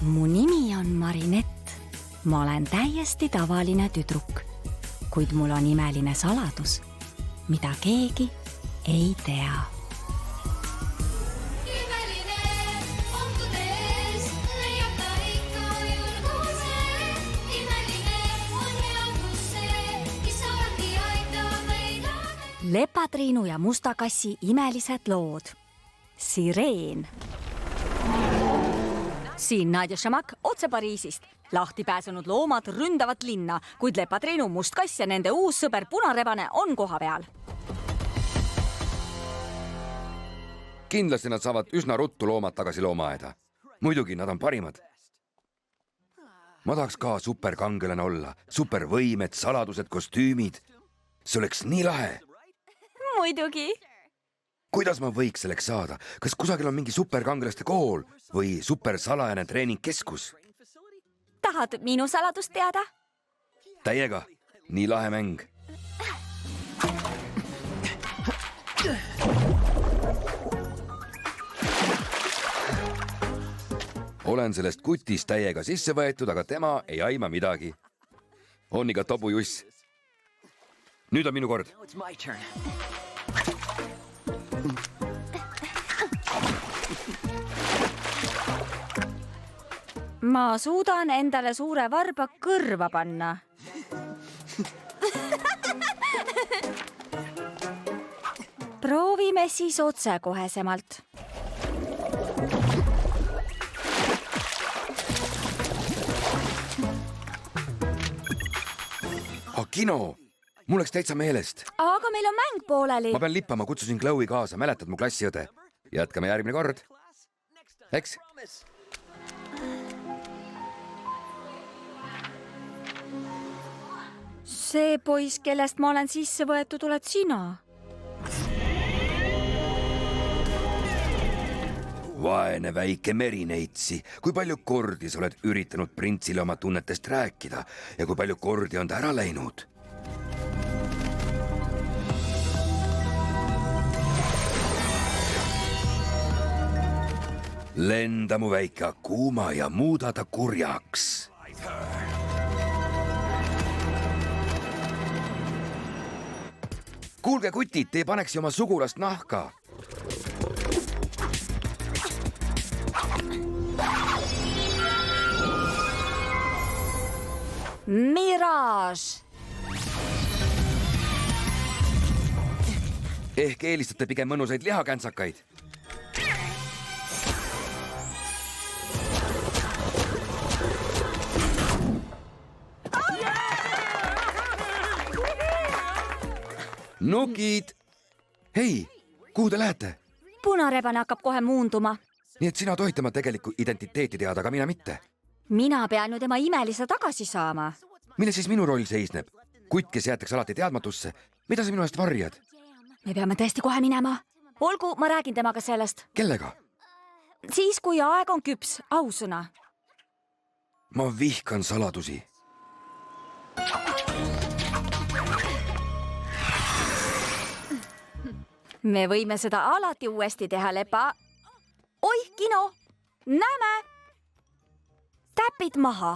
Mu nimi on Marinett. Ma olen täiesti tavaline tüdruk, kuid mul on imeline saladus, mida keegi ei tea. Lepatriinu ja Mustakassi imelised lood. Sireen. Siin Nadja Šamak otse Pariisist. Lahti pääsenud loomad ründavad linna, kuid Lepatriinu, Mustkass ja nende uus sõber Punarebane on koha peal. Kindlasti nad saavad üsna ruttu loomad tagasi loomaaeda. Muidugi, nad on parimad. Ma tahaks ka superkangelane olla. Supervõimed, saladused, kostüümid. See oleks nii lahe. Muidugi. Kuidas ma võiks selleks saada? Kas kusagil on mingi superkangelaste kool või supersalajane treeningkeskus? Tahad minu saladust teada? Täiega. Nii lahe mäng. Olen sellest kutist täiega sisse võetud, aga tema ei aima midagi. On iga tobujuss. Nüüd on minu kord. Ma suudan endale suure varba kõrva panna. Proovime siis otsekohesemalt. Kino! Mul läks täitsa meelest. Aga meil on mäng pooleli. Ma pean lippama, kutsusin Chloe kaasa. Mäletad mu klassiõde? Jätkame järgmine kord. Eks? See poiss, kellest ma olen sisse võetud, oled sina. Vaene väike merineitsi. Kui palju kordi sa oled üritanud printsile oma tunnetest rääkida ja kui palju kordi on ta ära läinud? Lenda mu väike Akuma ja muuda ta kurjaks. Kuulge kutid, te paneksi oma sugulast nahka. Mirage! Ehk eelistate pigem mõnusaid lihakänsakaid? Nukid! Hei, kuhu te lähete? Punarebane hakkab kohe muunduma. Nii et sina tohid tema tegelikku identiteeti teada, aga mina mitte. Mina pean ju tema imelise tagasi saama. Mille siis minu roll seisneb? Kutt, kes jäetakse alati teadmatusse. Mida sa minu eest varjad? Me peame tõesti kohe minema. Olgu, ma räägin temaga sellest. Kellega? Siis, kui aeg on küps, ausõna. Ma vihkan saladusi. Me võime seda alati uuesti teha, Lepa. Oih, Kino! Näeme! Täpid maha.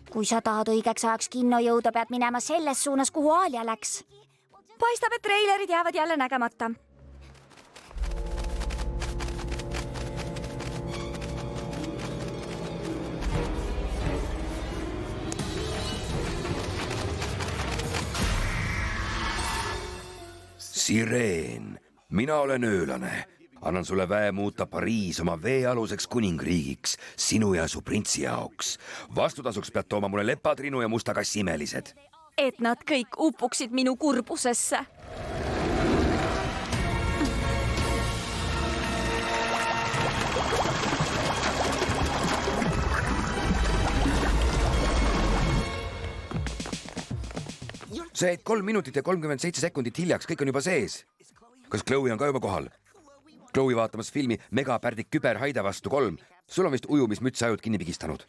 Kui sa tahad õigeks ajaks kinno jõuda, pead minema selles suunas, kuhu Aalja läks. Paistab, et treilerid jäävad jälle nägemata. Sireen, mina olen öölane. Annan sulle väe muuta Pariis oma veealuseks kuningriigiks, sinu ja su printsi jaoks. Vastutasuks pead tooma mulle Lepatriinu ja Mustakassi imelised. Et nad kõik upuksid minu kurbusesse. Sa jäid 3 minutit ja 37 sekundit hiljaks, kõik on juba sees. Kas Chloe on ka juba kohal? Chloe vaatamas filmi Megapärdik küber Haide vastu 3. Sul on vist ujumismütsi ajud kinni pigistanud.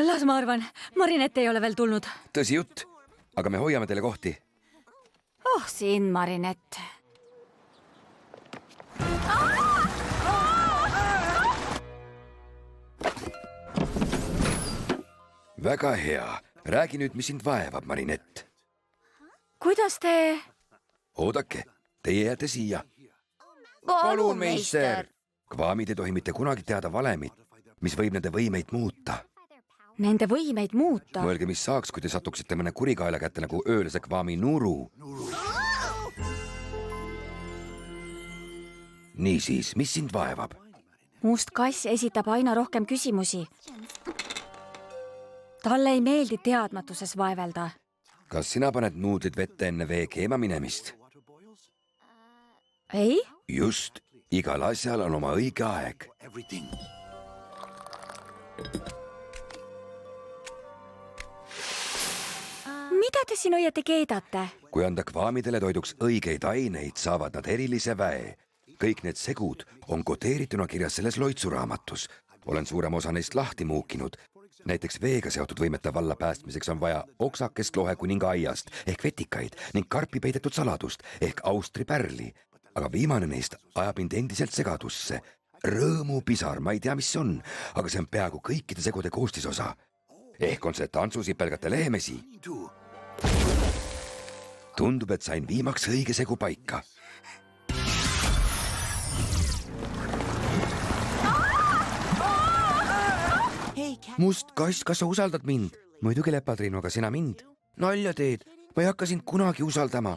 Las ma arvan, Marinett ei ole veel tulnud. Tõsi jutt, aga me hoiame teile kohti. oh sind, Marinett. Väga hea. Räägi nüüd, mis sind vaevab, Marinett. Kuidas te... Oodake, teie jääte siia. Palun, meister. Kvaamid ei tohi mitte kunagi teada valemit, mis võib nende võimeid muuta. Nende võimeid muuta? Mõelge, mis saaks, kui te satuksite mõne kurikaela kätte nagu öölise kvaami Nuru. Niisiis, mis sind vaevab? Must kass esitab aina rohkem küsimusi. Talle ei meeldi teadmatuses vaevelda. Kas sina paned nuudlid vette enne vee keema minemist? Ei? Just, igal asjal on oma õige aeg. Mida te siin õieti keedate? Kui anda kvaamidele toiduks õigeid aineid, saavad nad erilise väe. Kõik need segud on kodeerituna kirjas selles loitsuraamatus. Olen suurem osa neist lahti muukinud. Näiteks veega seotud võimete valla päästmiseks on vaja oksakest lohe kuninga aiast ehk vetikaid ning karpi peidetud saladust ehk Austri pärli. Aga viimane neist ajab mind endiselt segadusse. Rõõmupisar, ma ei tea, mis see on, aga see on peaaegu kõikide segude koostisosa. Ehk on see tantsusipelgate lehemesi. Tundub, et sain viimaks õige segu paika. Must kass, kas sa usaldad mind? Muidugi Lepatriinu, aga sina mind. Nalja teed, ma ei hakka sind kunagi usaldama.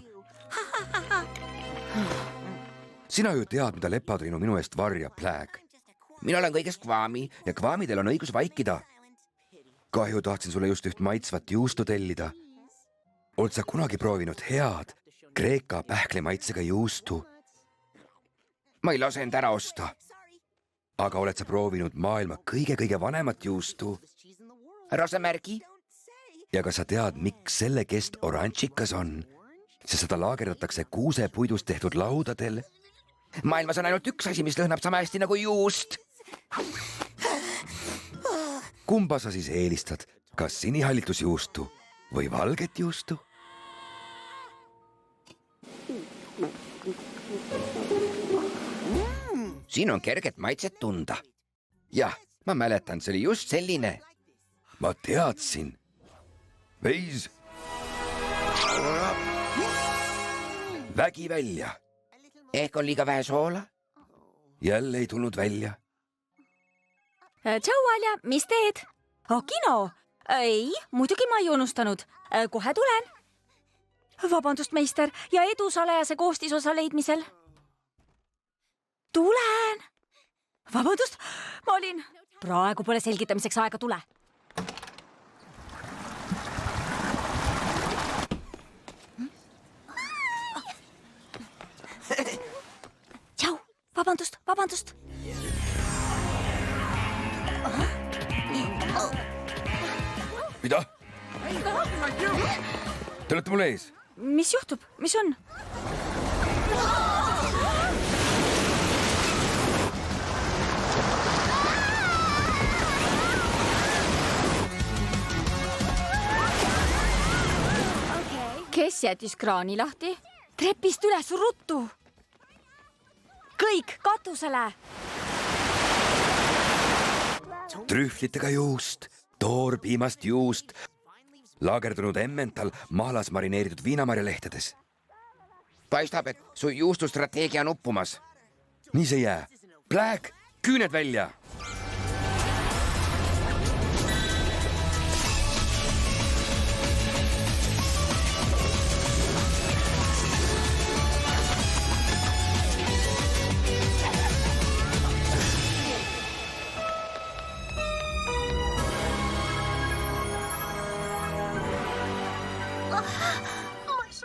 Sina ju tead, mida Lepatriinu minu eest varjab, Plääg. Mina olen kõigest kvaami ja kvaamidel on õigus vaikida. Kahju, tahtsin sulle just üht maitsvat juustu tellida. Oled sa kunagi proovinud head Kreeka pähklimaitsega juustu? Ma ei lase end ära osta. Aga oled sa proovinud maailma kõige vanemat juustu? Rasemärgi. Ja kas sa tead, miks selle kest oranžikas on? Sest seda laagerdatakse kuusepuidust tehtud laudadel. Maailmas on ainult üks asi, mis lõhnab sama hästi nagu juust. Kumba sa siis eelistad? Kas sinihallitusjuustu või valget juustu? Siin on kerget maitset tunda. Jah, ma mäletan, see oli just selline. Ma teadsin. Veis. Vägi välja. Ehk on liiga vähe soola? Jälle ei tulnud välja. Tšau, Alja, mis teed? Kino? Ei, muidugi ma ei unustanud. Kohe tulen. Vabandust, meister, ja edu salajase koostisosa leidmisel. Tulen. Vabandust, ma olin. Praegu pole selgitamiseks aega, tule. Tšau, vabandust. Mida? Te olete mul ees. Mis juhtub? Mis on? Kes jättis kraani lahti? Trepist üles ruttu! Kõik katusele! Trühvlitega juust, toorpiimast juust, laagerdunud emmental mahlas marineeritud viinamarjalehtedes. Paistab, et su juustustrateegia on uppumas. Nii see jää. Plääg, küüned välja!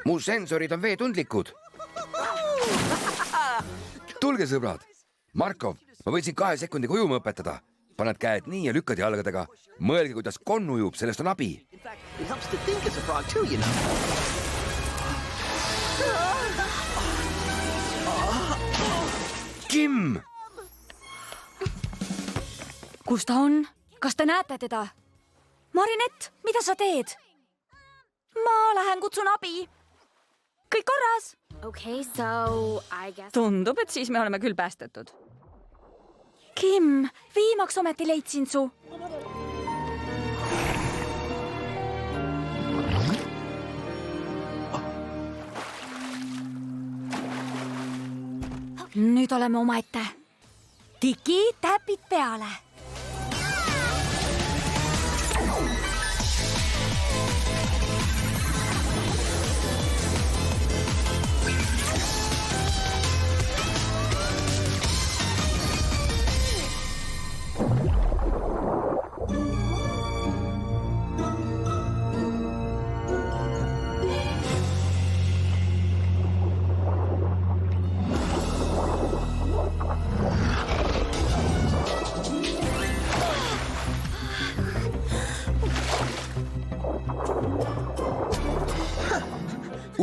Mu sensorid on veetundlikud. Tulge, sõbrad. Markov, ma võin 2 sekundiga ujuma õpetada. Paned käed nii ja lükkad jalgadega. Mõelge, kuidas konn ujub, sellest on abi. Kim! Kus ta on? Kas te näete teda? Marinett, mida sa teed? Ma lähen kutsun abi. kõik korras. Okay, so I guess. Tundub, et siis me oleme küll päästetud. Kim, viimaks ometi leidsin su. Nüüd oleme omaette. Tiki, täpid peale.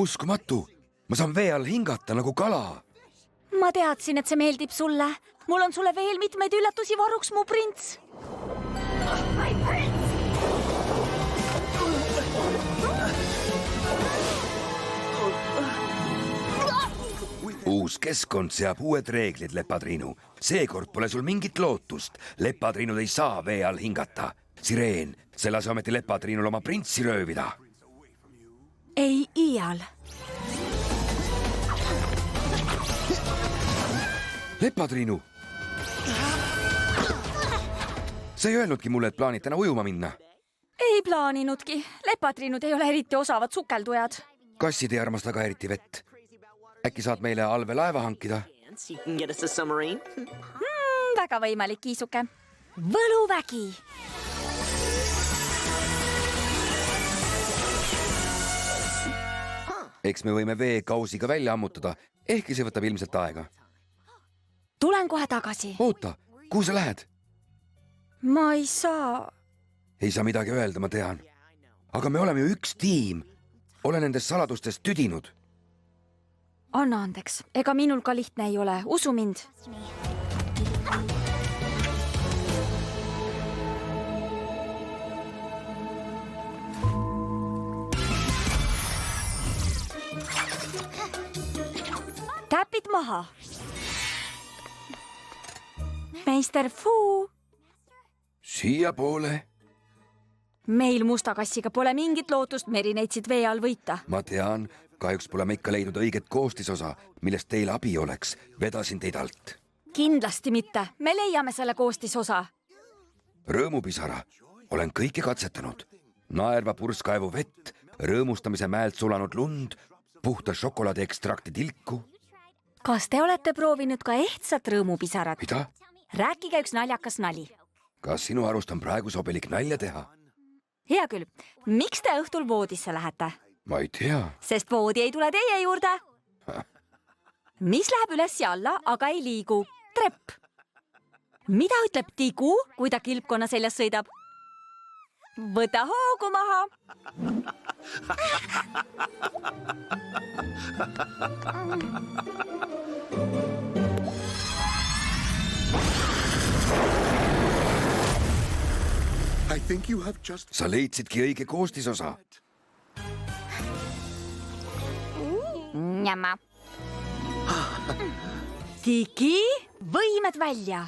Uskumatu, ma saan vee all hingata nagu kala. Ma teadsin, et see meeldib sulle. Mul on sulle veel mitmeid üllatusi varuks, mu prints. Uus keskkond seab uued reeglid, Lepatriinu. Seekord pole sul mingit lootust. Lepatriinud ei saa vee all hingata. Sireen, see lase ometi Lepatriinul oma printsi röövida. Ei iial. Lepatriinu! Sa ei öelnudki mulle, et plaanid täna ujuma minna. Ei plaaninudki. Lepatriinud ei ole eriti osavad sukeldujad. Kassid ei armasta ka eriti vett. Äkki saad meile allveelaeva hankida? You can get us a submarine. Väga võimalik, Kiisuke. Võluvägi! Eks me võime vee kausiga välja ammutada, ehkki see võtab ilmselt aega. Tulen kohe tagasi. Oota, kuhu sa lähed? Ma ei saa. Ei saa midagi öelda, ma tean. Aga me oleme ju üks tiim. Olen nendest saladustest tüdinud. Anna andeks, ega minul ka lihtne ei ole. Usu mind. Täpid maha. Meister Fu. Siia poole. Meil musta kassiga pole mingit lootust merineitsid vee all võita. Ma tean, kahjuks pole me ikka leidnud õiget koostisosa, millest teil abi oleks. Vedasin teid alt. Kindlasti mitte. Me leiame selle koostisosa. Rõõmupisara. Olen kõike katsetanud. Naerva purskkaevu vett, rõõmustamise mäelt sulanud lund, puhta šokolaadiekstrakti tilku. Kas te olete proovinud ka ehtsat rõõmupisarat? Mida? Rääkige üks naljakas nali. Kas sinu arust on praegu sobilik nalja teha? Hea küll. Miks te õhtul voodisse lähete? Ma ei tea. Sest voodi ei tule teie juurde. Mis läheb üles ja alla, aga ei liigu? Trepp. Mida ütleb tigu, kui ta kilpkonna seljas sõidab? Võta hoogu maha. I think you have just... Sa leidsidki õige koostisosa. Njama. Tigi, võimed välja.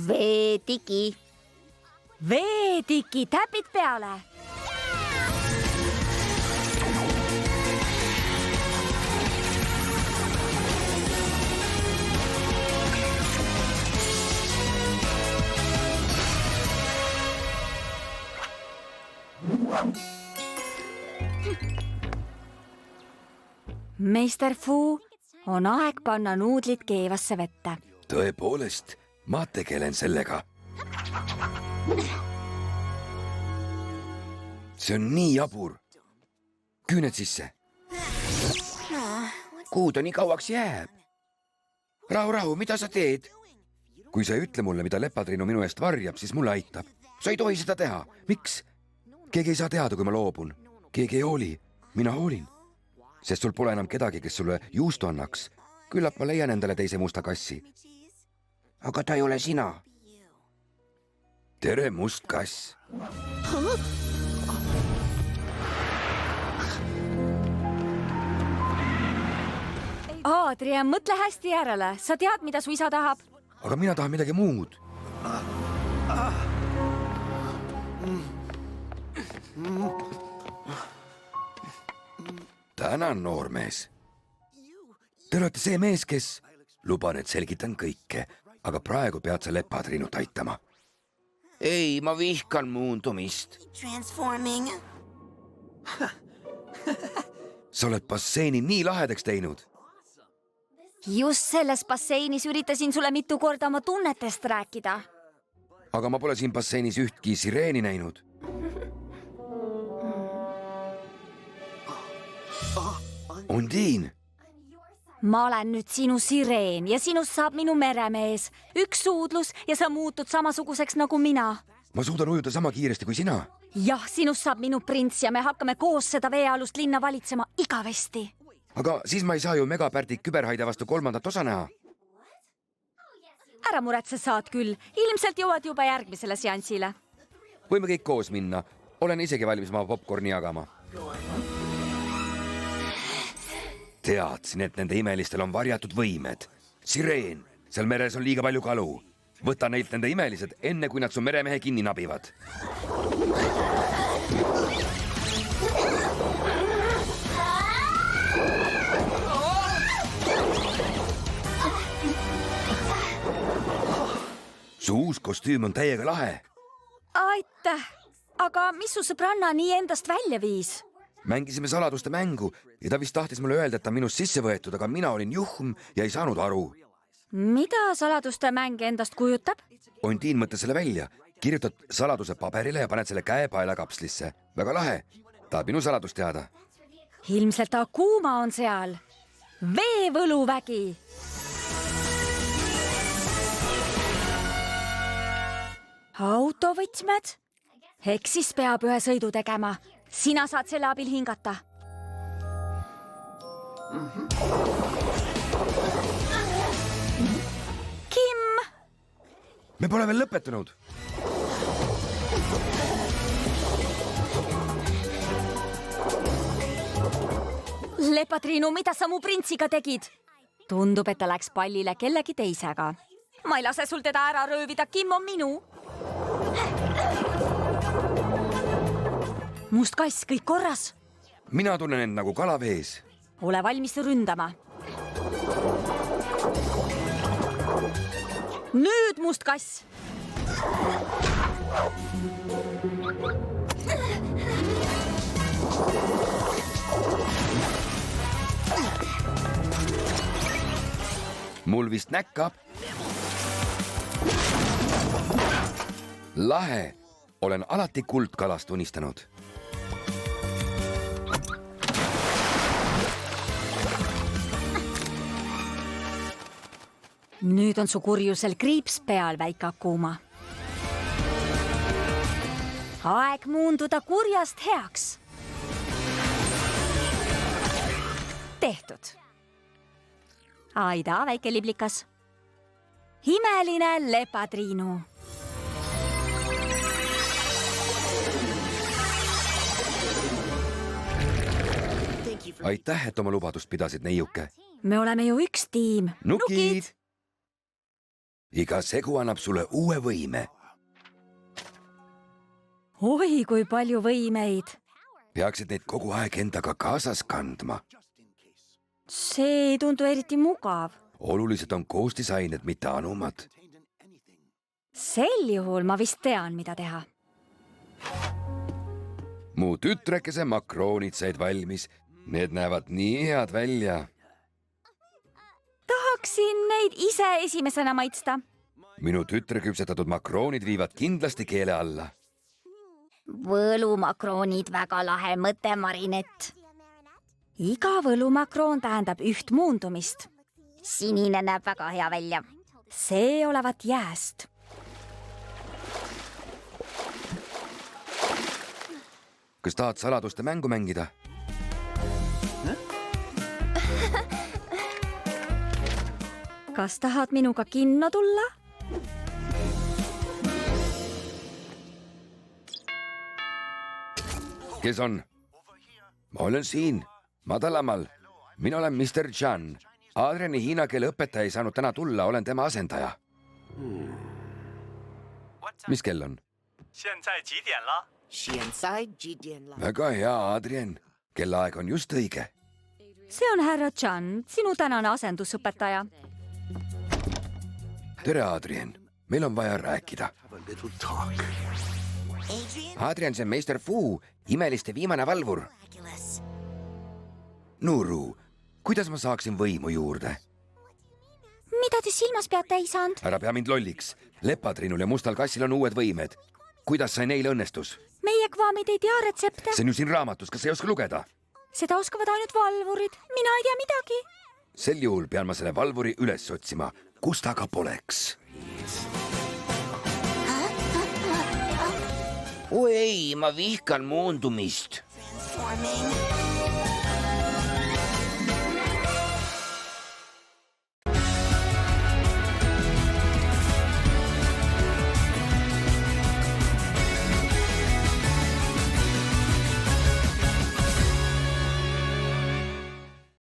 Veetiki. Veetiki, täpid peale. Meister Fu, on aeg panna nuudlid keevasse vette. Tõepoolest, ma tegelen sellega. See on nii jabur. Küüned sisse. Kuhu ta nii kauaks jääb? Rahu, mida sa teed? Kui sa ei ütle mulle, mida Lepatriinu minu eest varjab, siis mulle aitab. Sa ei tohi seda teha. Miks? Keegi ei saa teada, kui ma loobun. Keegi ei hooli. Mina hoolin. Sest sul pole enam kedagi, kes sulle juustu annaks. Küllap ma leian endale teise musta kassi. Aga ta ei ole sina. Tere, must kass. Adrian, mõtle hästi järele. Sa tead, mida su isa tahab? aga mina tahan midagi muud. tänan, noormees. Te olete see mees, kes... Luban, et selgitan kõike, aga praegu pead sa Lepatriinut aitama. ei, ma vihkan muundumist. Transforming. Sa oled basseini nii lahedaks teinud. Just selles basseinis üritasin sulle mitu korda oma tunnetest rääkida. aga ma pole siin basseinis ühtki sireeni näinud. Undiin, Ma olen nüüd sinu sireen ja sinust saab minu meremees. Üks suudlus ja sa muutud samasuguseks nagu mina. ma suudan ujuda sama kiiresti kui sina. Jah, sinust saab minu prints ja me hakkame koos seda veealust linna valitsema igavesti. aga siis ma ei saa ju megapärdik küberhaide vastu 3. osa näha. Ära muretse, saad küll. Ilmselt jõuad juba järgmisele seansile. võime kõik koos minna. olen isegi valmis oma popcorni jagama. teadsin, et nende imelistel on varjatud võimed. Sireen, seal meres on liiga palju kalu. Võta neilt nende imelised, enne kui nad su meremehe kinni nabivad. Su uus kostüüm on täiega lahe. Aitäh! Aga mis su sõbranna nii endast välja viis? Mängisime saladuste mängu ja ta vist tahtis mulle öelda, et ta on minust sisse võetud, aga mina olin juhm ja ei saanud aru. Mida saladuste mäng endast kujutab? Ondiin mõtles selle välja. Kirjutad saladuse paberile ja paned selle käepaela kapslisse. Väga lahe. Tahab minu saladust teada. Ilmselt Akuma on seal. Veevõluvägi. Autovõtmed? Eks siis peab ühe sõidu tegema. Sina saad selle abil hingata. Kim! Me pole veel lõpetanud. Lepatriinu, mida sa mu printsiga tegid? Tundub, et ta läks pallile kellegi teisega. Ma ei lase sul teda ära röövida, Kim on minu. Must kass, kõik korras. Mina tunnen end nagu kalavees. Ole valmis ründama. Nüüd, must kass. Mul vist näkkab. Lahe. Olen alati kuldkalast unistanud. Nüüd on su kurjusel kriips peal, väike Akuma. Aeg muunduda kurjast heaks. Tehtud. Aida, väike liblikas. Imeline Lepatriinu. Aitäh, et oma lubadust pidasid, neiuke. Me oleme ju üks tiim. Nukid! Iga segu annab sulle uue võime. Oi, kui palju võimeid. Peaksid neid kogu aeg endaga kaasas kandma. See ei tundu eriti mugav. Olulised on koostisained, mitte anumad. Sel juhul ma vist tean, mida teha. Mu tütrekese makroonid said valmis. Need näevad nii head välja. Tahaksin neid ise esimesena maitsta. Minu tütre küpsetatud makroonid viivad kindlasti keele alla. Võlumakroonid, väga lahe mõte, Marinett. Iga võlumakroon tähendab üht muundumist. Sinine näeb väga hea välja. See olevat jääst. Kas tahad saladuste mängu mängida? Kas tahad minuga kinno tulla? Kes on? Ma olen siin, madalamal. Mina olen Mr. Chan. Adriani hiina keele õpetaja ei saanud täna tulla, olen tema asendaja. Mis kell on? 现在几点了？ 现在几点了？ Väga hea, Adrian. Kellaaeg on just õige. see on härra Chan, sinu tänane asendusõpetaja. Tere, Adrian. Meil on vaja rääkida. Have a little talk. Adrian, see on meister Fu, imeliste viimane valvur. Nuru, kuidas ma saaksin võimu juurde? mida te silmas peate, isand? Ära pea mind lolliks. Lepatriinul ja mustal kassil on uued võimed. Kuidas sai neil õnnestus? meie kvaamid ei tea retsepte. See on ju siin raamatus, kas ei oska lugeda? seda oskavad ainult valvurid, mina ei tea midagi. Sel juhul pean ma selle valvuri üles otsima, kus ta ka poleks. oi ei, ma vihkan moondumist. Forming.